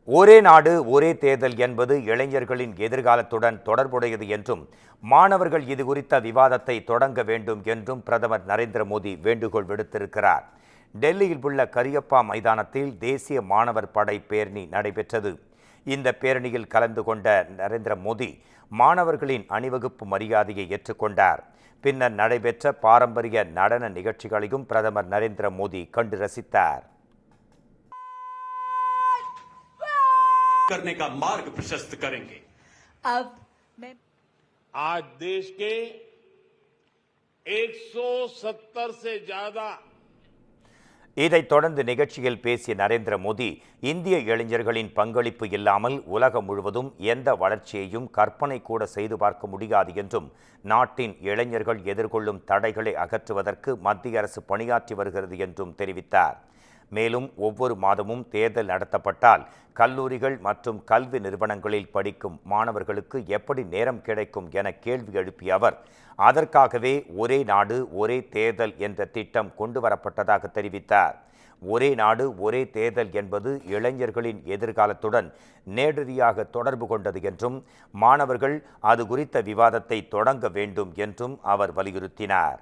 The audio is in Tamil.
ஒரே நாடு ஒரே தேர்தல் என்பது இளைஞர்களின் எதிர்காலத்துடன் தொடர்புடையது என்றும் மாணவர்கள் இது குறித்த விவாதத்தை தொடங்க வேண்டும் என்றும் பிரதமர் நரேந்திர மோடி வேண்டுகோள் விடுத்திருக்கிறார். டெல்லியில் உள்ள கரியப்பா மைதானத்தில் தேசிய மாணவர் படை பேரணி நடைபெற்றது. இந்த பேரணியில் கலந்து கொண்ட நரேந்திர மோடி மாணவர்களின் அணிவகுப்பு மரியாதையை ஏற்றுக்கொண்டார். பின்னர் நடைபெற்ற பாரம்பரிய நடன நிகழ்ச்சிகளையும் பிரதமர் நரேந்திர மோடி கண்டு ரசித்தார். करने का मार्ग प्रशस्त करेंगे। अब मैं आज देश के 170 से ज्यादा இதைத் தொடர்ந்து நிகழ்ச்சியில் பேசிய நரேந்திர மோடி, இந்திய இளைஞர்களின் பங்களிப்பு இல்லாமல் உலகம் முழுவதும் எந்த வளர்ச்சியையும் கற்பனை கூட செய்து பார்க்க முடியாது என்றும், நாட்டின் இளைஞர்கள் எதிர்கொள்ளும் தடைகளை அகற்றுவதற்கு மத்திய அரசு பணியாற்றி வருகிறது என்றும் தெரிவித்தார். மேலும் ஒவ்வொரு மாதமும் தேர்தல் நடத்தப்பட்டால் கல்லூரிகள் மற்றும் கல்வி நிறுவனங்களில் படிக்கும் மாணவர்களுக்கு எப்படி நேரம் கிடைக்கும் என கேள்வி எழுப்பிய அவர், அதற்காகவே ஒரே நாடு ஒரே தேர்தல் என்ற திட்டம் கொண்டு வரப்பட்டதாக தெரிவித்தார். ஒரே நாடு ஒரே தேர்தல் என்பது இளைஞர்களின் எதிர்காலத்துடன் நேரடியாக தொடர்பு கொண்டது என்றும், மாணவர்கள் அது குறித்த விவாதத்தை தொடங்க வேண்டும் என்றும் அவர் வலியுறுத்தினார்.